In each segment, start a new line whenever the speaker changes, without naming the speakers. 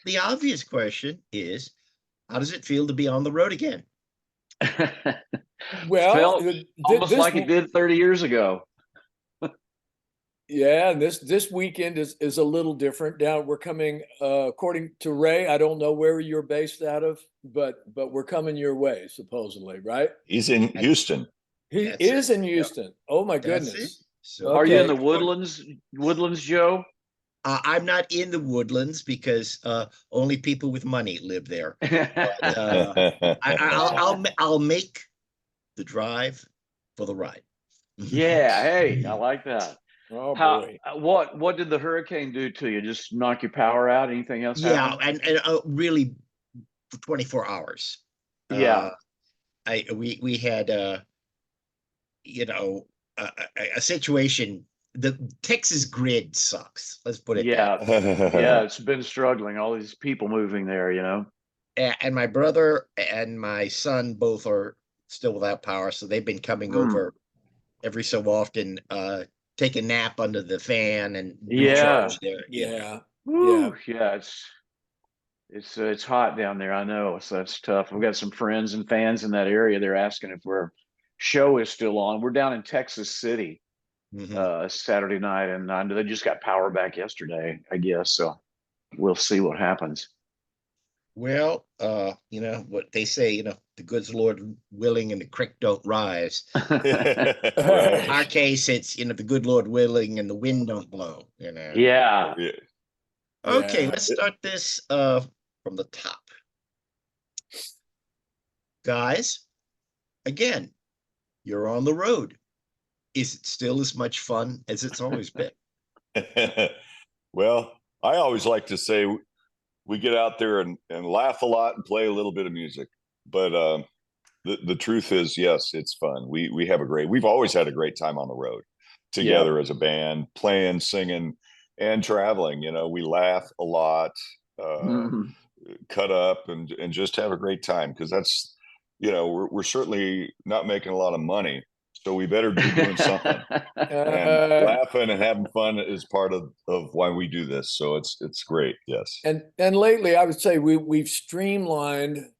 the obvious question is, how does it feel to be on the road again?
Well,
Felt almost
this
like it did 30 years ago.
yeah, this weekend is a little different. Now we're coming, according to Ray. I don't know where you're based out of, but we're coming your way, supposedly, right?
He's in Houston.
He
That's it.
is in
Yep,
Houston. Oh my
that's it.
goodness.
So
Are you in
Okay.
the Woodlands, Joe?
I'm not in the Woodlands because only people with money live there. But I'll make the drive for the ride.
Yeah, hey, I like that.
Oh
How
boy.
what did the hurricane do to you? Just knock your power out? Anything else
Yeah,
happen?
and really for 24 hours.
Yeah.
We had you know a situation. The Texas grid sucks. Let's put it that
Yeah. Yeah, it's been struggling. All these people moving there, you know.
and my brother and my son both are still without power, so they've been coming
Mm.
over every so often, take a nap under the fan and
Yeah.
recharge their,
Yeah. Yeah.
Woo. Yeah, it's hot down there. I know, so that's tough. We've got some friends and fans in that area. They're asking if our show is still on. We're down in Texas City
Mhm.
Saturday night, and I know they just got power back yesterday, I guess. So we'll see what happens.
Well, what they say, the good Lord willing and the creek don't rise. In
Right.
our case, it's, the good Lord willing and the wind don't blow,
Yeah.
Yeah.
Okay,
Yeah.
let's start this from the top. Guys, again, you're on the road. Is it still as much fun as it's always been?
Well, I always like to say we get out there and laugh a lot and play a little bit of music. But the truth is, yes, it's fun. We've always had a great time on the road
Yeah.
together as a band, playing, singing, and traveling. We laugh a lot, uh,
Mhm.
cut up, and just have a great time because we're certainly not making a lot of money, so we better be doing something. And
Uh,
laughing and having fun is part of why we do this. So it's great. Yes.
and lately, I would say we've streamlined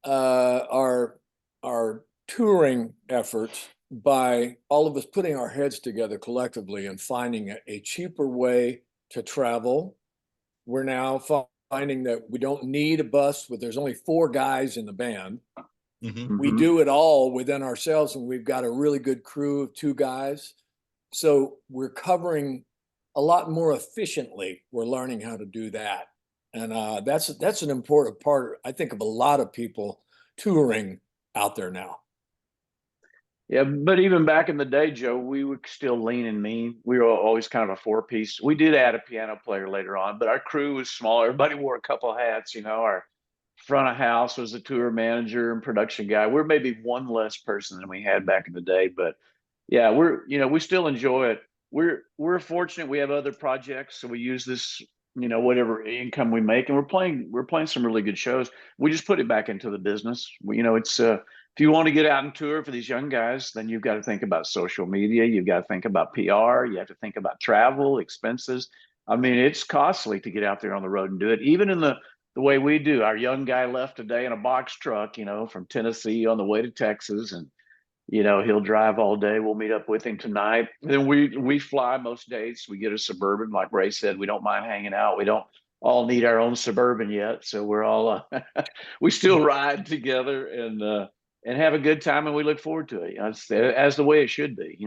our touring efforts by all of us putting our heads together collectively and finding a cheaper way to travel. We're now finding that we don't need a bus, but there's only 4 guys in the band.
Mhm.
We
Mhm.
do it all within ourselves, and we've got a really good crew of 2 guys. So we're covering a lot more efficiently. We're learning how to do that, and that's an important part, I think, of a lot of people touring out there now.
Yeah, but even back in the day, Joe, we were still lean and mean. We were always kind of a 4 piece. We did add a piano player later on, but our crew was small. Everybody wore a couple hats, Our front of house was the tour manager and production guy. We're maybe one less person than we had back in the day, but yeah, we still enjoy it. We're fortunate we have other projects, so we use this, whatever income we make, and we're playing some really good shows. We just put it back into the business. It's if you want to get out and tour for these young guys, then you've got to think about social media. You've got to think about PR. You have to think about travel expenses. I mean, it's costly to get out there on the road and do it. Even in the way we do. Our young guy left today in a box truck, from Tennessee on the way to Texas, and he'll drive all day. We'll meet up with him tonight. Then we fly most days. We get a Suburban, like Ray said. We don't mind hanging out. We don't all need our own Suburban yet, so we're all we still ride together and have a good time, and we look forward to it. As the way it should be.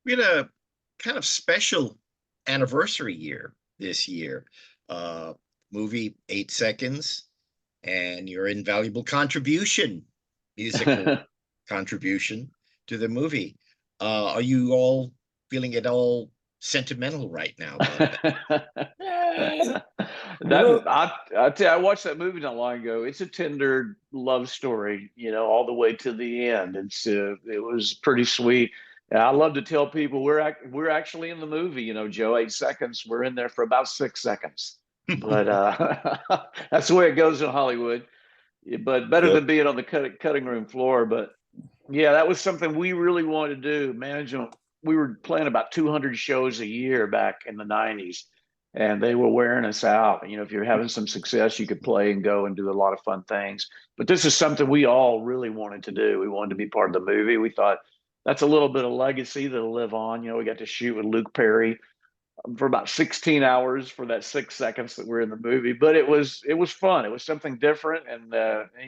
We had a kind of special anniversary year this year. Uh, Movie 8 Seconds, and your invaluable contribution, musical contribution to the movie. Are you all feeling at all sentimental right now about that?
that
You know,
I tell you, I watched that movie not long ago. It's a tender love story, all the way to the end. It was pretty sweet. And I love to tell people we're actually in the movie, Joe. 8 seconds. We're in there for about 6 seconds, but that's the way it goes in Hollywood. But better
Yep.
than being on the cutting room floor. But yeah, that was something we really wanted to do. Management. We were playing about 200 shows a year back in the '90s, and they were wearing us out. You know, if you're having some success, you could play and go and do a lot of fun things. But this is something we all really wanted to do. We wanted to be part of the movie. We thought that's a little bit of legacy that'll live on. You know, we got to shoot with Luke Perry for about 16 hours for that 6 seconds that we're in the movie, but it was fun. It was something different, and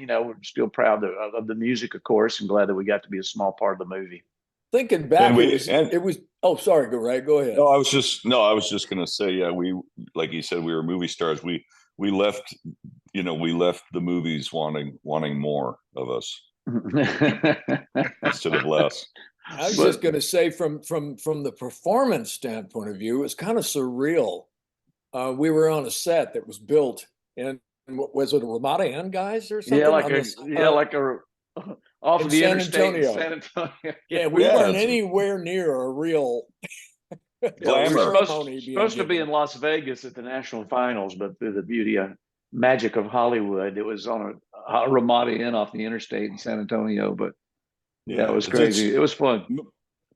you know, we're still proud of the music, of course, and glad that we got to be a small part of the movie.
Thinking back,
And
it was. Oh, sorry. Go right. Go ahead.
no, I was just going to say, yeah, we, like you said, we were movie stars. We left, we left the movies wanting more of us instead of less.
I was just going to say, from the performance standpoint of view, it's kind of surreal. We were on a set that was built in, was it a Ramada Inn, guys, or something?
Like a off
in
the
San
interstate
Antonio.
in San Antonio.
Yeah, we
Yeah,
weren't anywhere near a real
Glamour.
We're
ceremony being
supposed to be
given.
in Las Vegas at the national finals, but through the beauty and magic of Hollywood, it was on a Ramada Inn off the interstate in San Antonio. But yeah, it was crazy. It was fun.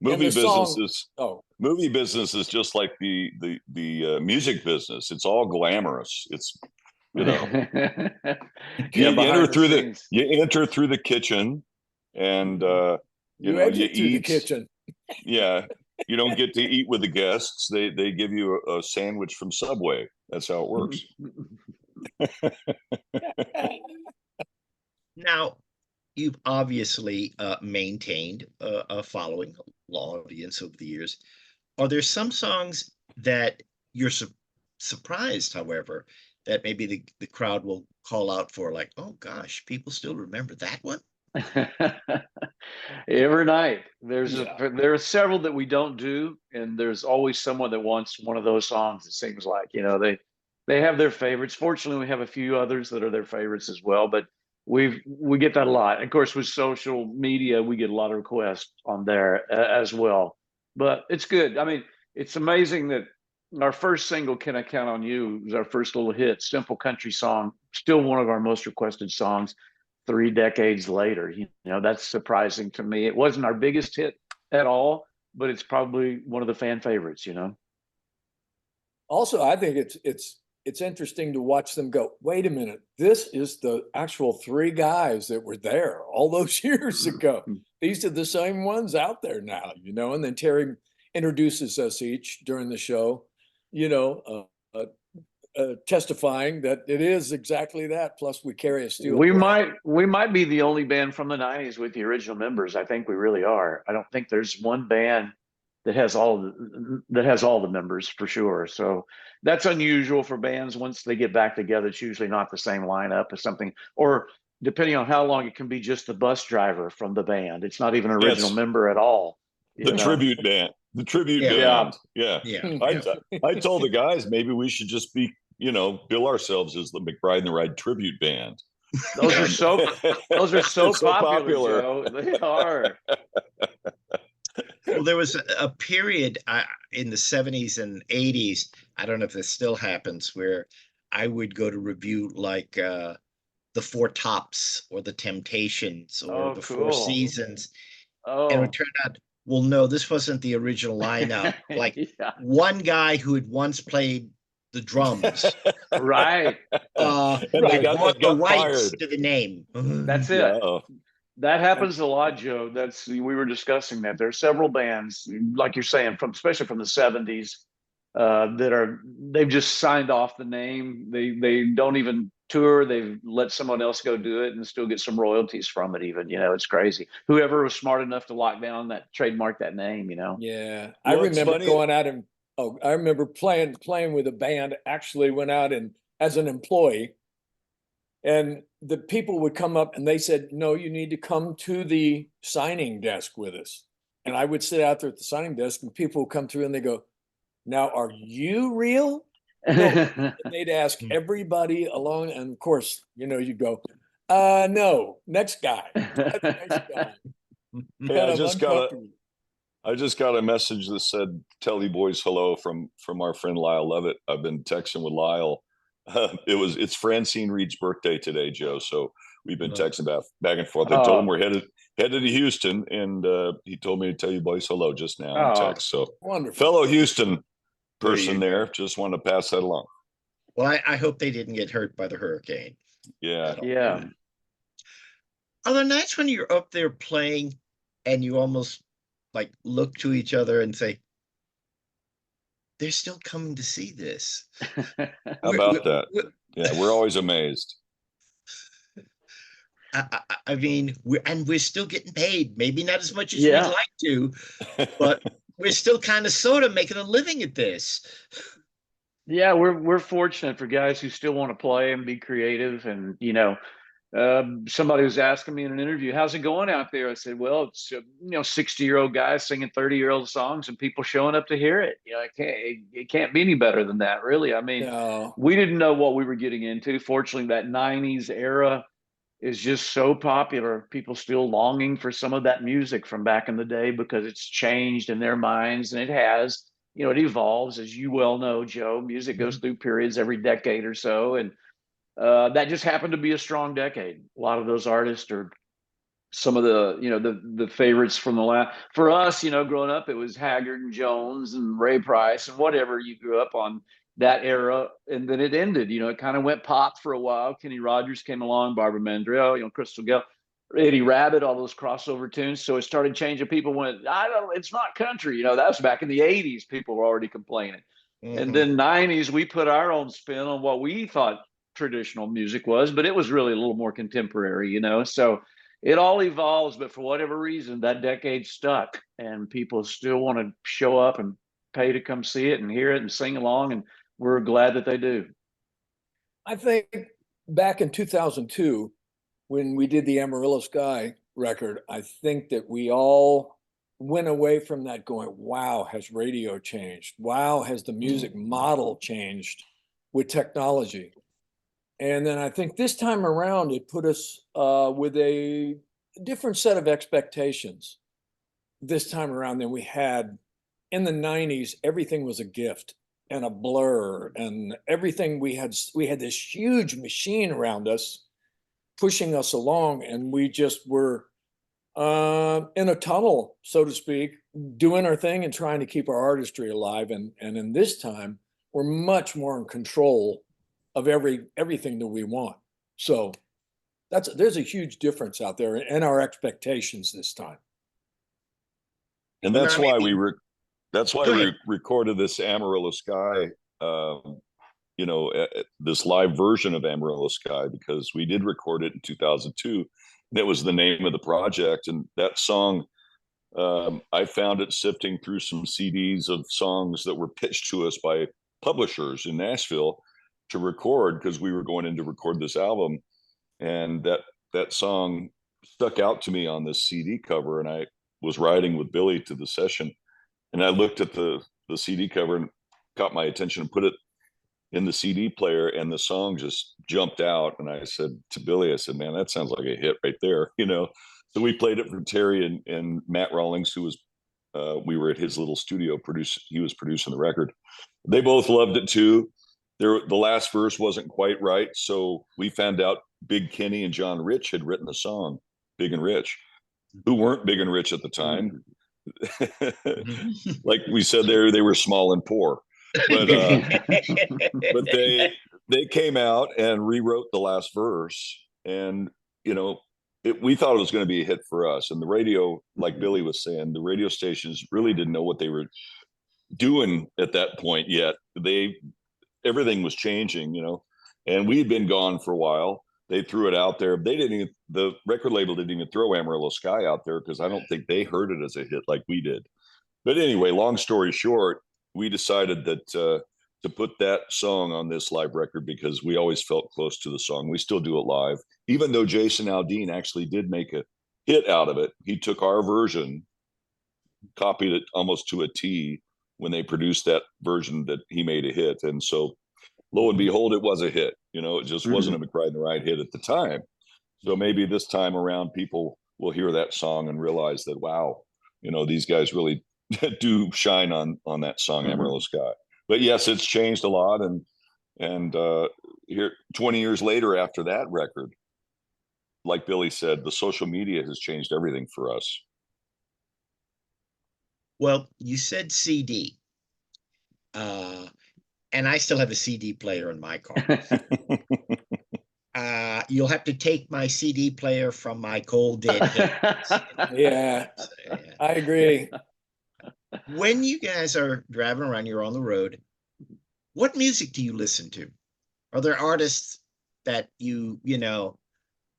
Movie
the song-
business
Oh,
movie business is just like the music business. It's all glamorous. It's you enter through the kitchen, and
you
you
exit through the
eat.
kitchen.
Yeah, you don't get to eat with the guests. They give you a sandwich from Subway. That's how it works.
Now, you've obviously maintained a following, a long audience over the years. Are there some songs that you're surprised, however, that maybe the crowd will call out for, like, oh gosh, people still remember that one?
Every night there are several that we don't do, and there's always someone that wants one of those songs. It seems like, they have their favorites. Fortunately, we have a few others that are their favorites as well, but we get that a lot. Of course, with social media, we get a lot of requests on there as well. But it's good. I mean, it's amazing that our first single, "Can I Count on You," was our first little hit, simple country song, still one of our most requested songs 3 decades later. That's surprising to me. It wasn't our biggest hit at all, but it's probably one of the fan favorites.
Also, I think it's interesting to watch them go, wait a minute, this is the actual three guys that were there all those years ago. These are the same ones out there now, and then Terry introduces us each during the show, testifying that it is exactly that. Plus, we carry a steel.
We might be the only band from the '90s with the original members. I think we really are. I don't think there's one band that has all the members for sure. So that's unusual for bands. Once they get back together, it's usually not the same lineup as something, or depending on how long, it can be just the bus driver from the band. It's not even an original member at all.
Tribute band. The tribute band. Yeah. I told the guys maybe we should just be, bill ourselves as the McBride the Ride tribute band.
Those are so popular. Joe. They are.
Well, there was a period in the 70s and 80s, I don't know if this still happens, where I would go to review like the Four Tops or the Temptations or the Four Seasons. And it would turn out, well, no, this wasn't the original lineup. Like one guy who had once played the drums.
Right.
They bought the rights to the name.
That's it. Yeah. That happens a lot, Joe. We were discussing that. There are several bands, like you're saying, especially from the '70s, they've just signed off the name. They don't even tour. They've let someone else go do it and still get some royalties from it. Even, it's crazy. Whoever was smart enough to lock down that trademark that name,
Yeah, I remember going out and I remember playing with a band. Actually, went out and as an employee. And the people would come up and they said, no, you need to come to the signing desk with us. And I would sit out there at the signing desk and people would come through and they go, now, are you real? No. They'd ask everybody along. And of course, you go, no, next guy. Next guy.
Yeah, I just got a message that said, tell you boys hello from our friend Lyle Levitt. I've been texting with Lyle. It's Francine Reed's birthday today, Joe. So we've been texting back and forth. I told him we're headed to Houston, and he told me to tell you boys hello just now in text. So
wonderful,
fellow Houston, person there. Just want to pass that along.
Well, I hope they didn't get hurt by the hurricane.
Yeah.
Yeah.
Are there nights when you're up there playing and you almost like look to each other and say, they're still coming to see this?
How about that? Yeah, we're always amazed.
I mean, we're still getting paid. Maybe not as much as
Yeah.
we'd like to, but we're still kind of sort of making a living at this.
Yeah, we're fortunate for guys who still want to play and be creative. And somebody was asking me in an interview, "How's it going out there?" I said, "Well, it's 60-year-old guys singing 30-year-old songs and people showing up to hear it. It can't be any better than that, really. I mean,
No.
we didn't know what we were getting into. Fortunately, that '90s era is just so popular. People still longing for some of that music from back in the day because it's changed in their minds, and it has. It evolves, as you well know, Joe. Music goes through periods every decade or so, and that just happened to be a strong decade. A lot of those artists are some of the favorites from the last. For us, growing up, it was Haggard and Jones and Ray Price and whatever you grew up on that era, and then it ended. It kind of went pop for a while. Kenny Rogers came along, Barbara Mandrell, Crystal Gayle, Eddie Rabbit, all those crossover tunes. So it started changing. People went, I don't, it's not country. That was back in the '80s. People were already complaining. And then '90s, we put our own spin on what we thought traditional music was, but it was really a little more contemporary, So it all evolves, but for whatever reason, that decade stuck, and people still want to show up and pay to come see it and hear it and sing along, and we're glad that they do.
I think back in 2002, when we did the Amarillo Sky record, I think that we all went away from that going, wow, has radio changed? Wow, has the music model changed with technology? And then I think this time around, it put us with a different set of expectations this time around than we had in the '90s. Everything was a gift and a blur, and everything we had this huge machine around us pushing us along, and we just were in a tunnel, so to speak, doing our thing and trying to keep our artistry alive. And in this time, we're much more in control of everything that we want. So there's a huge difference out there in our expectations this time.
And
Well,
that's
now
why
maybe- Go
we
ahead.
recorded this Amarillo Sky, this live version of Amarillo Sky, because we did record it in 2002. That was the name of the project. And that song, I found it sifting through some CDs of songs that were pitched to us by publishers in Nashville to record, because we were going in to record this album. And that song stuck out to me on this CD cover. And I was riding with Billy to the session, and I looked at the CD cover and caught my attention and put it in the CD player, and the song just jumped out. And I said to Billy, I said, man, that sounds like a hit right there. So we played it for Terry and Matt Rawlings, who was, we were at his little studio he was producing the record. They both loved it too. The last verse wasn't quite right. So we found out Big Kenny and John Rich had written the song, Big and Rich, who weren't big and rich at the time. Like we said, they were small and poor. But they came out and rewrote the last verse, and we thought it was going to be a hit for us. And the radio, like Billy was saying, the radio stations really didn't know what they were doing at that point yet. Everything was changing, and we had been gone for a while. They threw it out there. The record label didn't even throw Amarillo Sky out there, because I don't think they heard it as a hit like we did. But anyway, long story short, we decided that to put that song on this live record, because we always felt close to the song. We still do it live, even though Jason Aldean actually did make a hit out of it. He took our version, copied it almost to a T when they produced that version that he made a hit. And so lo and behold, it was a hit. It just wasn't a McBride The Ride hit at the time. So maybe this time around, people will hear that song and realize that, wow, these guys really do shine on that song, Amarillo Sky. But yes, it's changed a lot. And here, 20 years later after that record, like Billy said, the social media has changed everything for us.
Well, you said CD. And I still have a CD player in my car. You'll have to take my CD player from my cold dead hands.
Yeah,
So, yeah.
I agree.
When you guys are driving around, you're on the road, what music do you listen to? Are there artists that you know,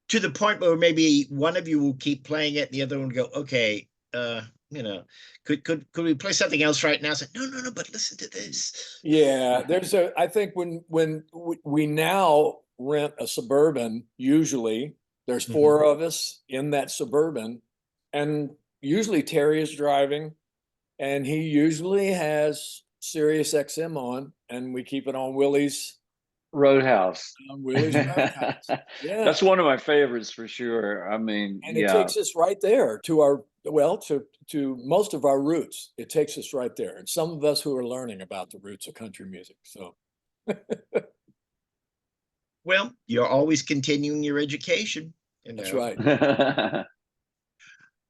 to the point where maybe one of you will keep playing it and the other one will go, okay, you know, could we play something else right now? Say, no, no, no, but listen to this.
Yeah, I think when we now rent a Suburban, usually there's
Mhm.
4 of us in that Suburban, and usually Terry is driving, and he usually has Sirius XM on, and we keep it
Roadhouse.
on Willie's Roadhouse. Yeah,
That's one of my favorites for sure. I mean,
and it
yeah.
takes us right there to our to most of our roots. It takes us right there, and some of us who are learning about the roots of country music. So
Well, you're always continuing your education, you
that's
know.
right.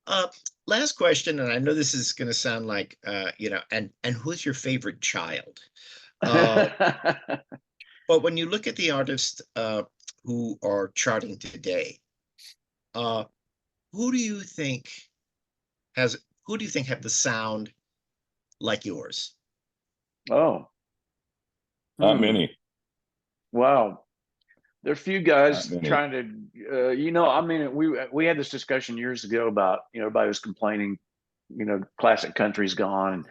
Uh, Last question, and I know this is going to sound like, you know, and who's your favorite child? Uh, but when you look at the artists who are charting today, uh, who do you think has who do you think have the sound like yours?
Oh,
Not
hmm.
many.
Wow. There are a few
Not
guys
many.
trying to, I mean, we had this discussion years ago about, everybody was complaining, classic country's gone. And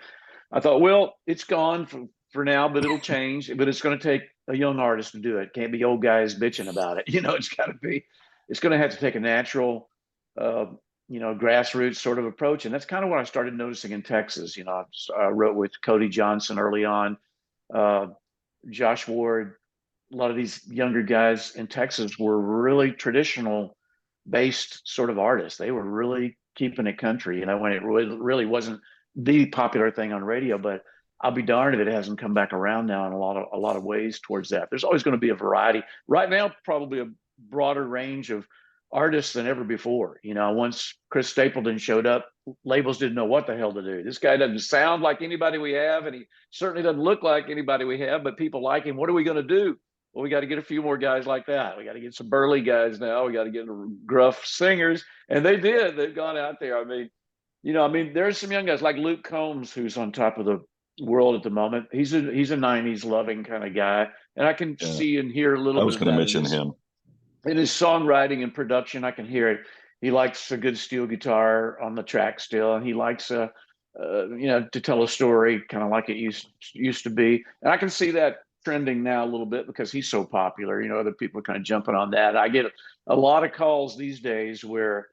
I thought, well, it's gone for now, but it'll change. But it's going to take a young artist to do it. Can't be old guys bitching about it. It's going to have to take a natural, uh, grassroots sort of approach. And that's kind of what I started noticing in Texas. I wrote with Cody Johnson early on, uh, Josh Ward, a lot of these younger guys in Texas were really traditional based sort of artists. They were really keeping it country, when it really wasn't the popular thing on radio. But I'll be darned if it hasn't come back around now in a lot of ways towards that. There's always going to be a variety. Right now, probably a broader range of artists than ever before. Once Chris Stapleton showed up, labels didn't know what the hell to do. This guy doesn't sound like anybody we have, and he certainly doesn't look like anybody we have, but people like him. What are we going to do? Well, we got to get a few more guys like that. We got to get some burly guys now. We got to get gruff singers, and they did. They've gone out there. There's some young guys like Luke Combs, who's on top of the world at the moment. He's a '90s loving kind of guy, and I can
Yeah.
see and hear a little
I
bit
was
of
going to
that
mention him.
in his songwriting and production. I can hear it. He likes a good steel guitar on the track still, and he likes to tell a story kind of like it used to be. And I can see that trending now a little bit because he's so popular. Other people are kind of jumping on that. I get a lot of calls these days where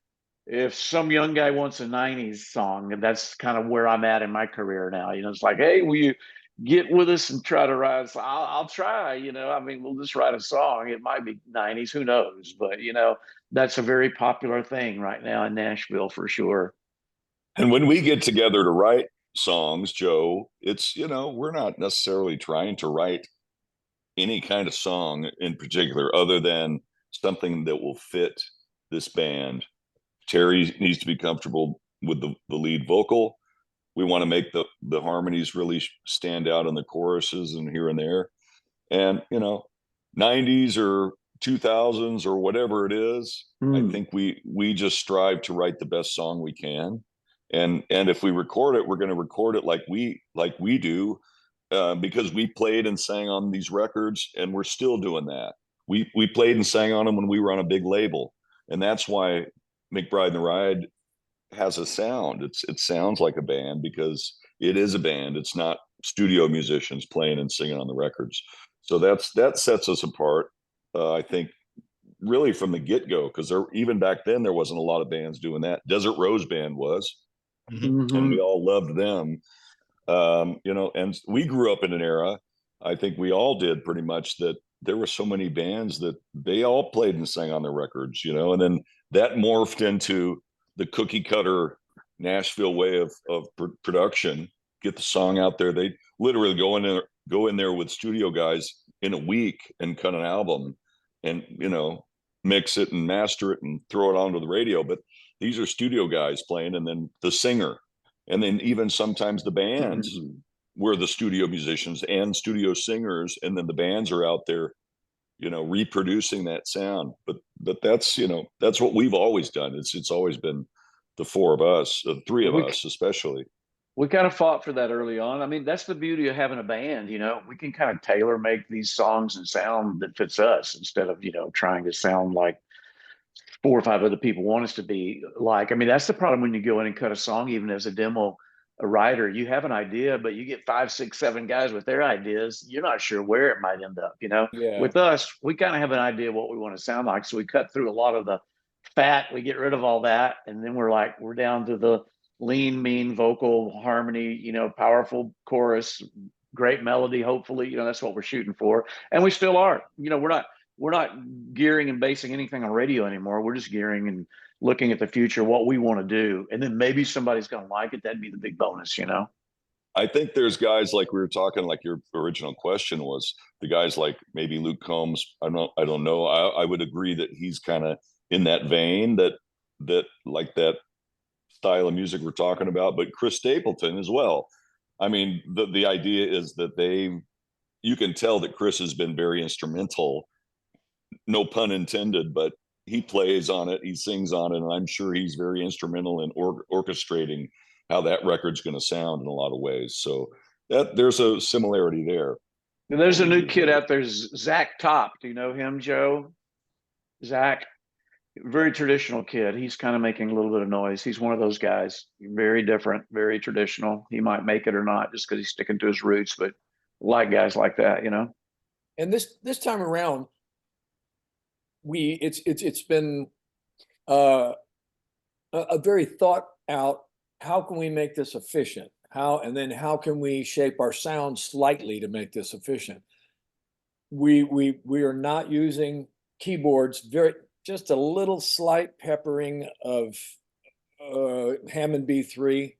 if some young guy wants a '90s song, and that's kind of where I'm at in my career now. It's like, hey, will you get with us and try to write? So I'll try. We'll just write a song. It might be '90s, who knows? But that's a very popular thing right now in Nashville for sure.
And when we get together to write songs, Joe, it's, we're not necessarily trying to write any kind of song in particular other than something that will fit this band. Terry needs to be comfortable with the lead vocal. We want to make the harmonies really stand out in the choruses and here and there. And, 90s or 2000s or whatever it is, I think we just strive to write the best song we can. And if we record it, we're going to record it like we do, because we played and sang on these records, and we're still doing that. We played and sang on them when we were on a big label, and that's why McBride the Ride has a sound. It sounds like a band because it is a band. It's not studio musicians playing and singing on the records. So that sets us apart. I think really from the get go, because even back then there wasn't a lot of bands doing that. Desert Rose Band was, and we all loved them. And we grew up in an era, I think we all did pretty much, that there were so many bands that they all played and sang on their records, and then that morphed into the cookie cutter Nashville way of production. Get the song out there. They literally go in there with studio guys in a week and cut an album, and mix it and master it and throw it onto the radio. But these are studio guys playing, and then the singer, and then even sometimes the bands we're the studio musicians and studio singers, and then the bands are out there, reproducing that sound. But that's, that's what we've always done. It's always been the four of us, the three of
We
us especially.
we kind of fought for that early on. I mean, that's the beauty of having a band. We can kind of tailor make these songs and sound that fits us instead of trying to sound like four or five other people want us to be like. I mean, that's the problem when you go in and cut a song, even as a demo, a writer. You have an idea, but you get 5, 6, 7 guys with their ideas. You're not sure where it might end up.
Yeah.
With us, we kind of have an idea what we want to sound like. So we cut through a lot of the fat, we get rid of all that. And then we're down to the lean, mean vocal harmony, powerful chorus, great melody. Hopefully, that's what we're shooting for. And we still are, we're not gearing and basing anything on radio anymore. We're just gearing and looking at the future, what we want to do. And then maybe somebody's going to like it. That'd be the big bonus,
I think there's guys like we were talking, like your original question was the guys like maybe Luke Combs. I don't know. I would agree that he's kind of in that vein, that like that style of music we're talking about, but Chris Stapleton as well. I mean, the idea is that you can tell that Chris has been very instrumental, no pun intended, but he plays on it, he sings on it, and I'm sure he's very instrumental in orchestrating how that record's going to sound in a lot of ways. So that there's a similarity there.
And there's a new kid out there, Zach Top. Do you know him, Joe? Zach, very traditional kid. He's kind of making a little bit of noise. He's one of those guys, very different, very traditional. He might make it or not just because he's sticking to his roots, but like guys like that,
And this time around, it's been a very thought out. How can we make this efficient? And then how can we shape our sound slightly to make this efficient? We are not using keyboards. Just a little slight peppering of Hammond B3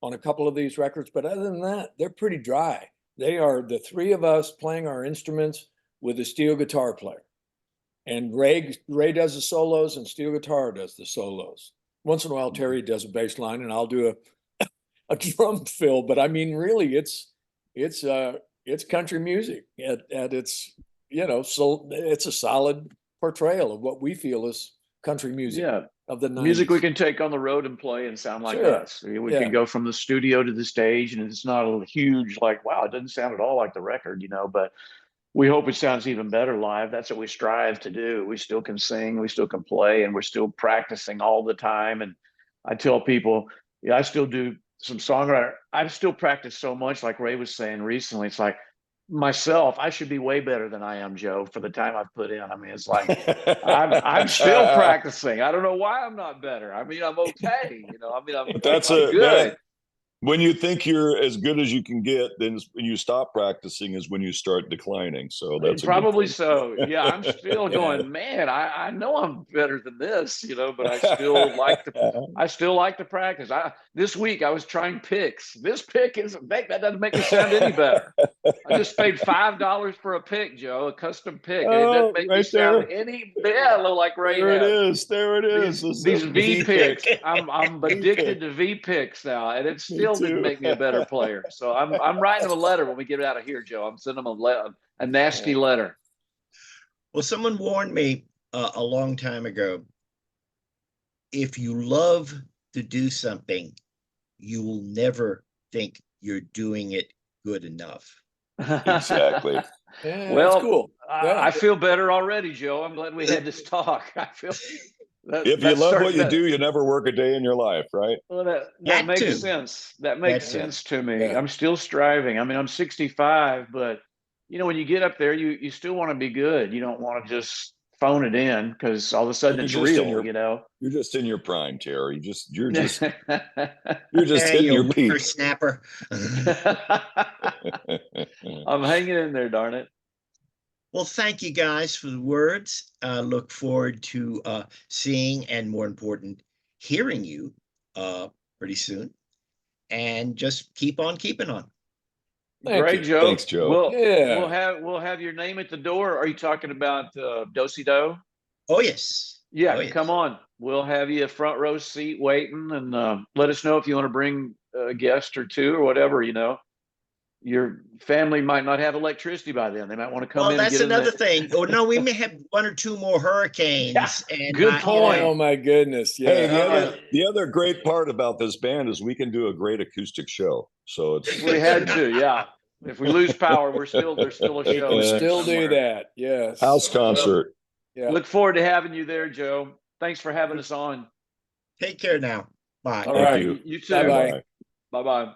on a couple of these records, but other than that, they're pretty dry. They are the three of us playing our instruments with a steel guitar player. And Ray does the solos and steel guitar does the solos. Once in a while, Terry does a bass line and I'll do a drum fill. But I mean, really, it's country music at its, so it's a solid portrayal of what we feel is country music of the 90s.
Music we can take on the road and play and sound like us. We can go from the studio to the stage, and it's not a huge like, wow, it doesn't sound at all like the record, but we hope it sounds even better live. That's what we strive to do. We still can sing, we still can play, and we're still practicing all the time. And I tell people, I still do some songwriter. I still practice so much, like Ray was saying recently. It's like myself, I should be way better than I am, Joe, for the time I've put in. I mean, it's like I'm still practicing. I don't know why I'm not better. I mean, I'm okay. I'm good.
When you think you're as good as you can get, then when you stop practicing is when you start declining. So that's
probably so. Yeah, I'm still going, man, I know I'm better than this, but I still like to practice. This week I was trying picks. This pick that doesn't make me sound any better. I just paid $5 for a pick, Joe, a custom pick. And it doesn't make me sound any better like Ray.
There it is.
These V picks. I'm addicted to V picks now, and it still didn't make me a better player. So I'm writing them a letter when we get out of here, Joe. I'm sending them a nasty letter.
Well, someone warned me a long time ago. If you love to do something, you will never think you're doing it good enough.
Exactly.
Yeah,
well,
that's cool.
I feel better already, Joe. I'm glad we had this talk. I feel
if you love what you do, you never work a day in your life, right?
Well, that makes sense. That makes sense to me.
Yeah.
I'm still striving. I mean, I'm 65, but when you get up there, you still want to be good. You don't want to just phone it in because all of a sudden it's real.
You're just in your prime, Terry. You're just hitting your peak.
Snapper.
I'm hanging in there, darn it.
Well, thank you guys for the words. Look forward to seeing and, more important, hearing you pretty soon. And just keep on keeping on.
Great, Joe.
Thanks, Joe.
We'll have your name at the door. Are you talking about Do-Si-Do?
Oh, yes.
Yeah,
Oh, yes.
Come on. We'll have you a front row seat waiting, and let us know if you want to bring a guest or two or whatever, your family might not have electricity by then. They might want to come
Well,
in and
that's
get in
another
there.
thing. Oh no, we may have one or two more hurricanes, and
good
not,
point.
Oh my goodness.
Hey,
Yeah.
the other great part about this band is we can do a great acoustic show. So it's
We had to, yeah. If we lose power, there's still a
We
show.
can
in there
still do
somewhere.
that. Yes.
house concert.
Yeah.
Look forward to having you there, Joe. Thanks for having us on.
Take care now. Bye.
All
Thank
right.
you.
You too.
Bye-bye.
Bye-bye.
Bye-bye.